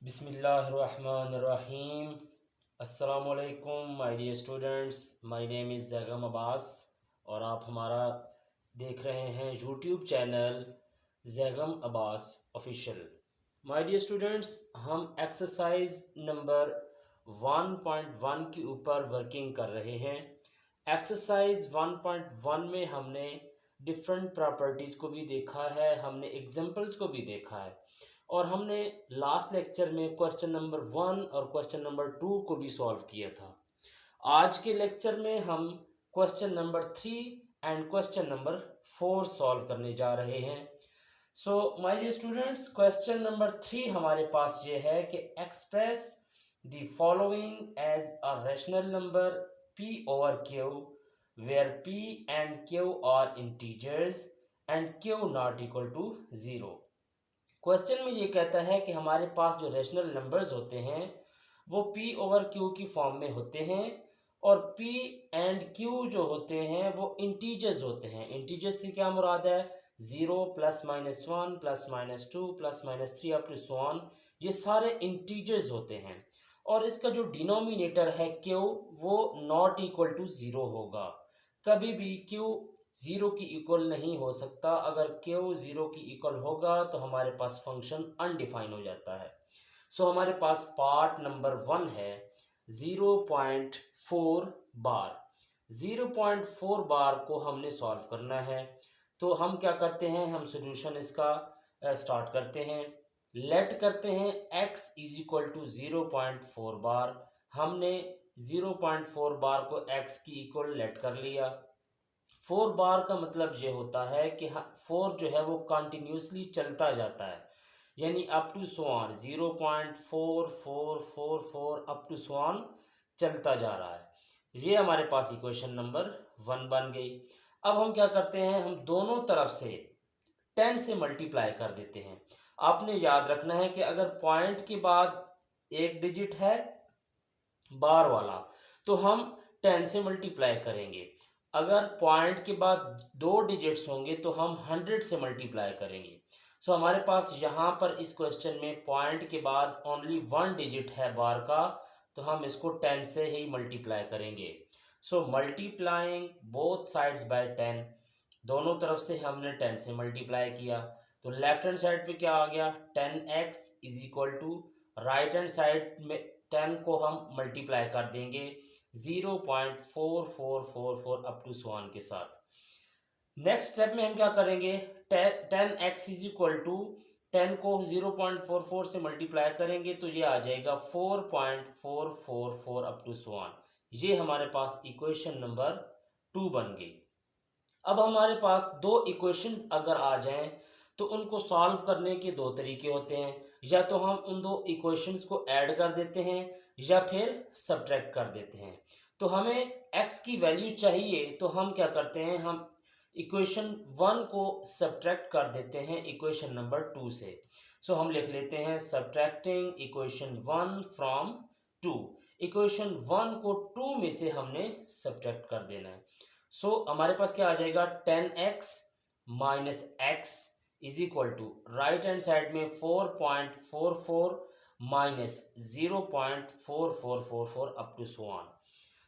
बिस्मिल्लाहिर्रहमानिर्रहीम। अस्सलामुअलैकुम my dear students, my name is Zaigham Abbas और आप हमारा देख रहे हैं YouTube channel Zaigham Abbas official. My dear students, हम एक्सरसाइज नंबर 1.1 के ऊपर वर्किंग कर रहे हैं। एक्सरसाइज 1.1 में हमने डिफरेंट प्रॉपर्टीज़ को भी देखा है, हमने एग्जांपल्स को भी देखा है और हमने लास्ट लेक्चर में क्वेश्चन नंबर 1 और क्वेश्चन नंबर 2 को भी सॉल्व किया था। आज के लेक्चर में हम question number 3 and question number 4 solve करने जा रहे हैं। So my dear students, question number 3 हमारे पास ये है कि express the following as a rational number p over q where p and q are integers and q not equal to 0। Question में ये कहता है कि हमारे पास जो रेशनल नंबर्स होते हैं वो p ओवर q की फॉर्म में होते हैं और p एंड q जो होते हैं वो इंटीजर्स होते हैं। इंटीजर्स से क्या मुराद है? 0 plus minus 1 plus minus 2 plus minus 3 up to so on, ये सारे इंटीजर्स होते हैं और इसका जो डिनोमिनेटर है q वो नॉट इक्वल टू 0 होगा। कभी भी q ज़ीरो की इक्वल नहीं हो सकता। अगर q ज़ीरो की इक्वल होगा तो हमारे पास फंक्शन अनडिफाइन हो जाता है। सो हमारे पास पार्ट नंबर 1 है 0.4 बार। 0.4 बार को हमने सॉल्व करना है। तो हम क्या करते हैं, हम सॉल्यूशन इसका स्टार्ट करते हैं। लेट करते हैं x इज इक्वल टू 0.4 बार। हमने 0.4 बार को x की इक्वल लेट कर लिया। 4 बार का मतलब ये होता है कि 4 जो है वो कंटिन्यूसली चलता जाता है, यानी up to so on 0.4444 up to so on चलता जा रहा है। ये हमारे पास इक्वेशन नंबर 1 बन गई। अब हम क्या करते हैं, हम दोनों तरफ से 10 से मल्टीप्लाई कर देते हैं। आपने याद रखना है कि अगर पॉइंट के बाद एक डिजिट है बार वाला तो हम 10 से मल्टीप्लाई करेंगे। अगर पॉइंट के बाद दो डिजिट्स होंगे तो हम 100 से मल्टीप्लाई करेंगे। सो हमारे पास यहाँ पर इस क्वेश्चन में पॉइंट के बाद ओनली 1 डिजिट है बार का, तो हम इसको 10 से ही मल्टीप्लाई करेंगे। सो मल्टीप्लाइंग बोथ साइड्स बाय 10, दोनों तरफ से हमने 10 से मल्टीप्लाई किया तो लेफ्ट हैंड साइड पे क्या आ गया, 10x is equal to right hand side में 10 को हम मल्टीप्लाई कर देंगे 0.4444 अप टू सो ऑन के साथ। नेक्स्ट स्टेप में हम क्या करेंगे, 10x इज इक्वल टू 10 को 0.44 से मल्टीप्लाई करेंगे तो ये आ जाएगा 4.444 अप टू सो ऑन। ये हमारे पास इक्वेशन नंबर 2 बन गई। अब हमारे पास दो इक्वेशंस अगर आ जाएं तो उनको सॉल्व करने के दो तरीके होते हैं, या तो हम उन दो इक्वेशंस को ऐड कर देते हैं या फिर सब्ट्रैक्ट कर देते हैं। तो हमें x की वैल्यू चाहिए तो हम क्या करते हैं, हम इक्वेशन 1 को सब्ट्रैक्ट कर देते हैं इक्वेशन नंबर 2 से। सो हम लिख लेते हैं सब्ट्रैक्टिंग इक्वेशन 1 फ्रॉम 2। इक्वेशन 1 को 2 में से हमने सब्ट्रैक्ट कर देना है। सो हमारे पास क्या आ जाएगा, 10x minus x is equal to right hand side में 4.44 minus 0.4444 up to so on.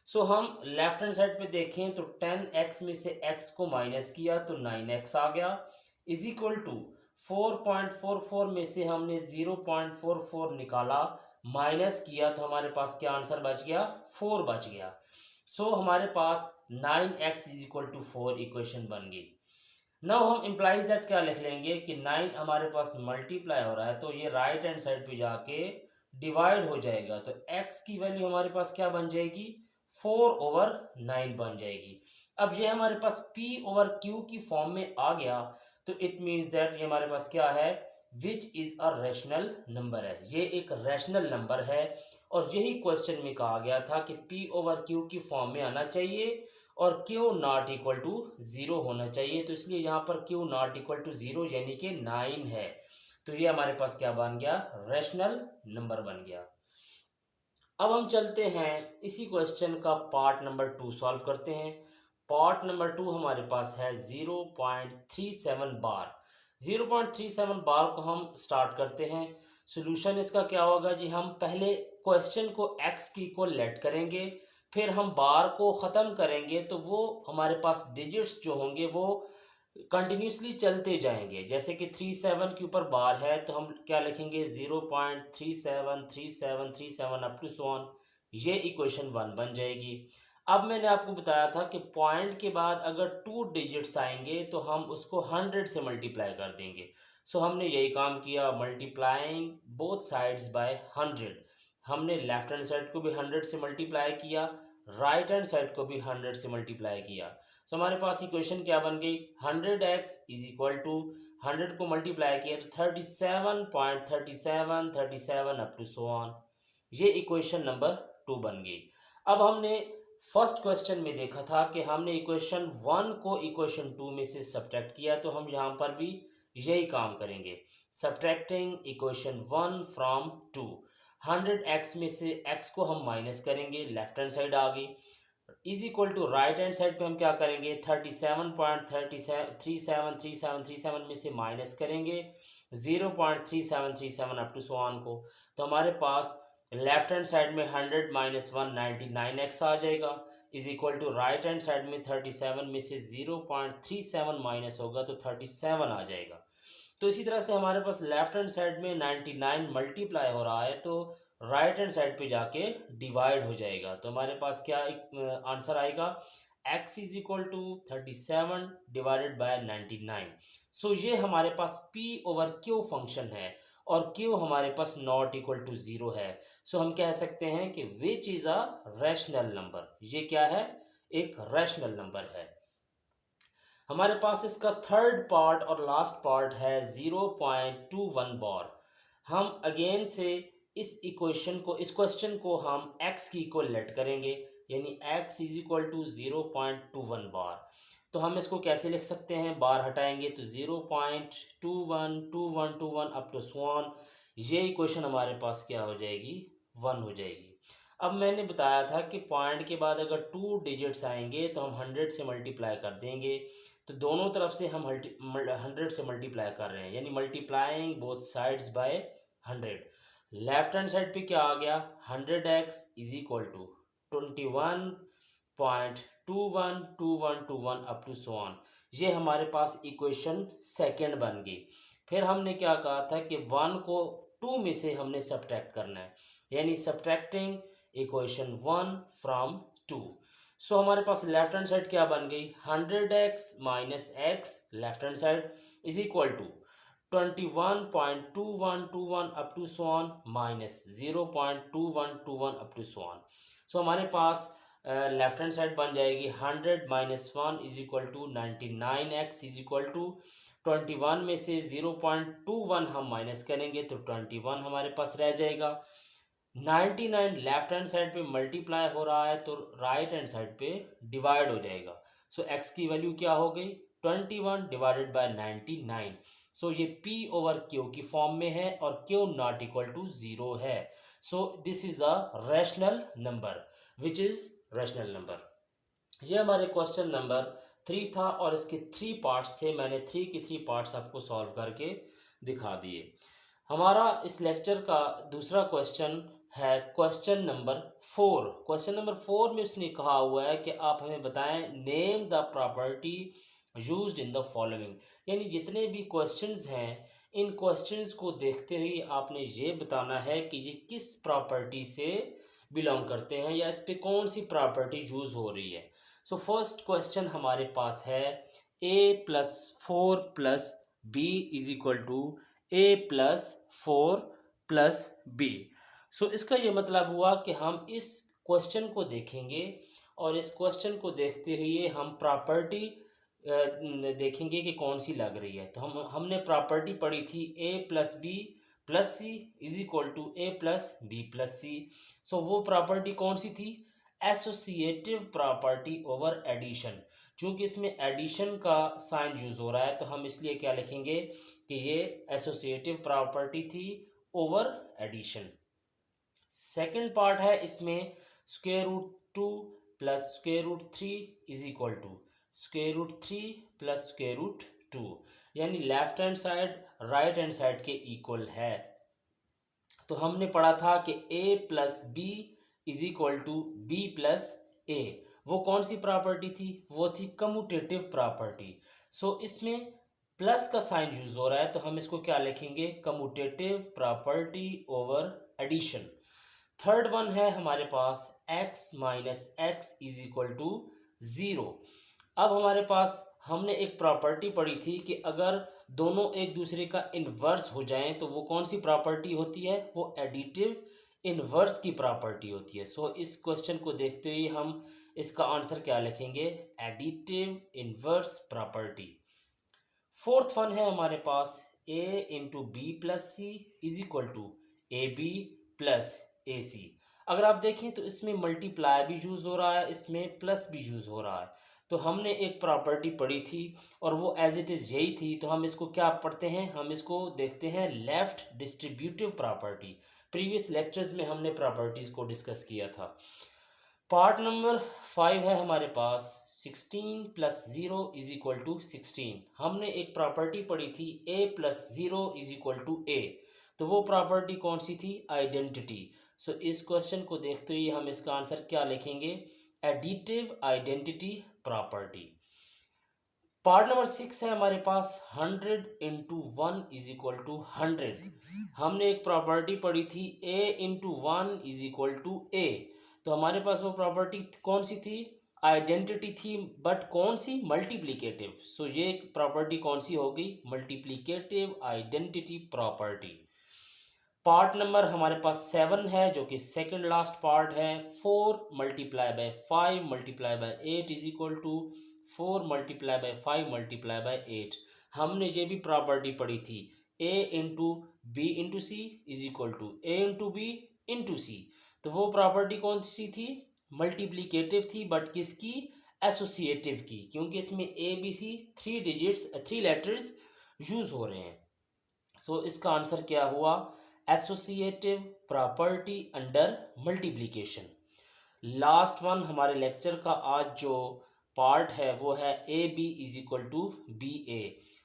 So हम लेफ्ट हैंड साइड पे देखें तो 10x में से x को माइनस किया तो 9x आ गया इज इक्वल टू 4.44 में से हमने 0.44 निकाला, माइनस किया तो हमारे पास क्या आंसर बच गया, 4 बच गया। सो हमारे पास 9x is equal to 4 equation बन गई। नाउ हम इम्प्लाइज दैट क्या लिख लेंगे कि 9 हमारे पास मल्टीप्लाई हो रहा है तो ये राइट हैंड साइड पे जाके डिवाइड हो जाएगा, तो x की वैल्यू हमारे पास क्या बन जाएगी, 4/9 बन जाएगी। अब ये हमारे पास p ओवर q की फॉर्म में आ गया तो इट मीन्स दैट ये हमारे पास क्या है, which is a rational number है, ये एक रैशनल नंबर है। और यही क्वेश्चन में कहा गया था कि p ओवर q की फॉर्म में आना चाहिए और q नॉट इक्वल टू 0 होना चाहिए, तो इसलिए यहाँ पर q नॉट इक्वल टू 0 यानी कि 9 है। तो ये हमारे पास क्या बन गया, रैशनल नंबर बन गया। अब हम चलते हैं इसी क्वेश्चन का पार्ट नंबर 2 सॉल्व करते हैं। पार्ट नंबर 2 हमारे पास है 0.37 बार। 0.37 बार को हम स्टार्ट करते हैं। सोल्यूशन इसका क्या होगा जी, हम पहले क्वेश्चन को x की इक्वल लेट करेंगे, फिर हम बार को ख़त्म करेंगे तो वो हमारे पास डिजिट्स जो होंगे वो कंटिन्यूसली चलते जाएंगे। जैसे कि 37 के ऊपर बार है तो हम क्या लिखेंगे 0.373737 अप टू सो ऑन, ये इक्वेशन 1 बन जाएगी। अब मैंने आपको बताया था कि पॉइंट के बाद अगर 2 डिजिट्स आएंगे तो हम उसको 100 से मल्टीप्लाई कर देंगे। सो हमने यही काम किया, मल्टीप्लाइंग बोथ साइड्स बाय 100। हमने लेफ्ट हैंड साइड को भी 100 से मल्टीप्लाई किया, राइट हैंड साइड को भी 100 से मल्टीप्लाई किया। सो हमारे पास इक्वेशन क्या बन गई, 100x इज इक्वल टू 100 को मल्टीप्लाई किया तो 37.3737 अप टू सो ऑन, ये इक्वेशन नंबर 2 बन गई। अब हमने फर्स्ट क्वेश्चन में देखा था कि हमने इक्वेशन 1 को इक्वेशन 2 में से सब्ट्रैक्ट किया, तो हम यहाँ पर भी यही काम करेंगे, सब्ट्रैक्टिंग इक्वेशन 1 फ्रॉम 2। 100x में से x को हम माइनस करेंगे, लेफ्ट हैंड साइड आ गई, is equal to right hand side पे हम क्या करेंगे 37.373737 में से माइनस करेंगे 0.3737 अप टू सो ऑन को, तो हमारे पास लेफ्ट हैंड साइड में 100 माइनस 1 99x आ जाएगा, is equal to right hand side में 37 में से 0.37 माइनस होगा तो 37 आ जाएगा। तो इसी तरह से हमारे पास लेफ्ट हैंड साइड में 99 मल्टीप्लाई हो रहा है तो राइट हैंड साइड पे जाके डिवाइड हो जाएगा, तो हमारे पास क्या एक आंसर आएगा, x is equal to 37 divided by 99। So ये हमारे पास p ओवर q फंक्शन है और q हमारे पास नॉट इक्वल टू 0 है। सो हम कह सकते हैं कि which is a rational number, ये क्या है, एक रैशनल नंबर है। हमारे पास इसका थर्ड पार्ट और लास्ट पार्ट है 0.21 बार। हम अगेन से इस इक्वेशन को, इस क्वेश्चन को हम x की इक्वल लेट करेंगे, यानी x इज इक्वल टू 0.21 बार। तो हम इसको कैसे लिख सकते हैं, बार हटाएंगे तो 0.212121 अप टू स्वान, ये इक्वेशन हमारे पास क्या हो जाएगी, 1 हो जाएगी। अब मैंने बताया था कि पॉइंट के बाद अगर 2 डिजिट्स आएंगे तो हम 100 से मल्टीप्लाई कर देंगे, तो दोनों तरफ से हम 100 से मल्टीप्लाई कर रहे हैं, यानी multiplying both sides by 100। Left hand side पे क्या आ गया, 100x is equal to 21.212121 up to so on, ये हमारे पास इक्वेशन सेकेंड बन गई। फिर हमने क्या कहा था कि 1 को 2 में से हमने सब्ट्रैक्ट करना है, यानी सब्ट्रैक्टिंग इक्वेशन 1 फ्रॉम 2। सो हमारे पास लेफ्ट हैंड साइड क्या बन गई, 100x minus x left hand side is equal to 21.2121 up to so on minus 0.2121 up to so on. So हमारे पास लेफ्ट हैंड साइड बन जाएगी 100 minus 1 is equal to 99x is equal to 21 में से 0.21 हम माइनस करेंगे तो 21 हमारे पास रह जाएगा। 99 लेफ्ट हैंड साइड पे मल्टीप्लाई हो रहा है तो राइट हैंड साइड पे डिवाइड हो जाएगा। सो x की वैल्यू क्या हो गई, 21 डिवाइडेड बाय 99। सो ये p ओवर q की फॉर्म में है और q नॉट इक्वल टू 0 है। So this is a rational number, which is rational number. ये हमारे क्वेश्चन नंबर 3 था और इसके 3 पार्ट्स थे, मैंने 3 के 3 पार्ट्स आपको सॉल्व करके दिखा दिए। हमारा इस लेक्चर का दूसरा क्वेश्चन है क्वेश्चन नंबर 4। क्वेश्चन नंबर 4 में उसने कहा हुआ है कि आप हमें बताएं name the property used in the following, यानी जितने भी क्वेश्चंस हैं इन क्वेश्चंस को देखते हुए आपने ये बताना है कि ये किस प्रॉपर्टी से बिलोंग करते हैं या इस पे कौन सी प्रॉपर्टी यूज हो रही है। सो फर्स्ट क्वेश्चन हमारे पास है a+4+b is equal to a+4+b। सो इसका ये मतलब हुआ कि हम इस क्वेश्चन को देखेंगे और इस क्वेश्चन को देखते हुए हम प्रॉपर्टी देखेंगे कि कौन सी लग रही है। तो हमने प्रॉपर्टी पढ़ी थी a+b+c is equal to a+b+c। सो वो प्रॉपर्टी कौन सी थी, एसोसिएटिव प्रॉपर्टी ओवर एडिशन। चूंकि इसमें एडिशन का साइन यूज हो रहा है तो हम इसलिए क्या लिखेंगे कि ये एसोसिएटिव प्रॉपर्टी थी ओवर एडिशन। सेकेंड पार्ट है इसमें √2 plus √3 is equal to √3 plus √2, यानी left hand side right hand side के इक्वल है। तो हमने पढ़ा था कि a plus b is equal to b plus a. वो कौन सी प्रॉपर्टी थी? वो थी कम्यूटेटिव प्रॉपर्टी। सो इसमें प्लस का साइन यूज हो रहा है, तो हम इसको क्या लिखेंगे? Commutative property over addition. Third one है हमारे पास x minus x is equal to zero. अब हमारे पास हमने एक प्रॉपर्टी पढ़ी थी कि अगर दोनों एक दूसरे का इन्वर्स हो जाएं तो वो कौन सी प्रॉपर्टी होती है? वो एडिटिव इन्वर्स की प्रॉपर्टी होती है। सो इस क्वेश्चन को देखते हुए हम इसका आंसर क्या लिखेंगे? Additive inverse property. Fourth one है हमारे पास a into b plus c is equal to a b plus a c. अगर आप देखें तो इसमें मल्टीप्लाई भी यूज़ हो रहा है, इसमें प्लस भी यूज़ हो रहा है। तो हमने एक प्रॉपर्टी पढ़ी थी और वो एज इट इज़ यही थी, तो हम इसको क्या पढ़ते हैं? हम इसको देखते हैं left distributive property. Previous lectures में हमने प्रॉपर्टीज़ को डिस्कस किया था। पार्ट नंबर 5 है हमारे पास 16 plus zero is equal to 16। हमने एक प्रॉपर्टी पढ़ी थी a plus zero is equal to a. तो वो प्रॉपर्टी कौन सी थी? आइडेंटिटी। सो इस क्वेश्चन को देखते हुए हम इसका आंसर क्या लिखेंगे? Additive identity property. Part number 6 है हमारे पास 100 into one is equal to 100। हमने एक प्रॉपर्टी पढ़ी थी a into one is equal to a. तो हमारे पास वो प्रॉपर्टी कौन सी थी? आइडेंटिटी थी, बट कौन सी? मल्टीप्लिकेटिव। सो ये प्रॉपर्टी कौन सी होगी? Multiplicative identity property. Part number हमारे पास 7 है जो कि सेकंड लास्ट पार्ट है। 4 multiply by 5 multiply by 8 is equal to 4 multiply by 5 multiply by 8। हमने ये भी प्रॉपर्टी पढ़ी थी a into b into c is equal to a into b into c. तो वो प्रॉपर्टी कौन सी थी? मल्टीप्लिकेटिव थी, बट किसकी? एसोसिएटिव की, क्योंकि इसमें a b c 3 letters use हो रहे हैं। सो इसका आंसर क्या हुआ? Associative property under multiplication. Last one हमारे लेक्चर का आज जो पार्ट है वो है a b is equal to b a.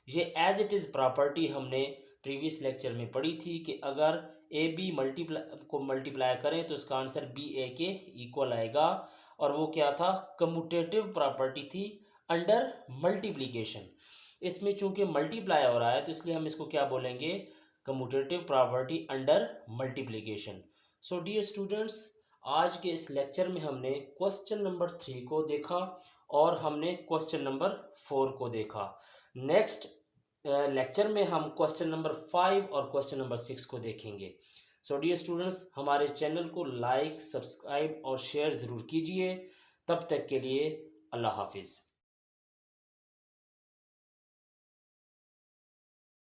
ये एज इट इज़ प्रॉपर्टी हमने प्रीवियस लेक्चर में पढ़ी थी कि अगर ए बी मल्टीप्लाई करें तो इसका आंसर बी ए के इक्वल आएगा, और वो क्या था? कम्यूटेटिव प्रॉपर्टी थी अंडर मल्टीप्लिकेशन। इसमें चूंकि मल्टीप्लाई हो रहा है तो इसलिए हम इसको क्या बोलेंगे? Commutative property under multiplication. So dear students, आज के इस लेक्चर में हमने क्वेश्चन नंबर 3 को देखा और हमने क्वेश्चन नंबर 4 को देखा। नेक्स्ट लेक्चर में हम क्वेश्चन नंबर 5 और क्वेश्चन नंबर 6 को देखेंगे। सो डियर स्टूडेंट्स, हमारे चैनल को लाइक, सब्सक्राइब और शेयर ज़रूर कीजिए। तब तक के लिए अल्लाह हाफिज़।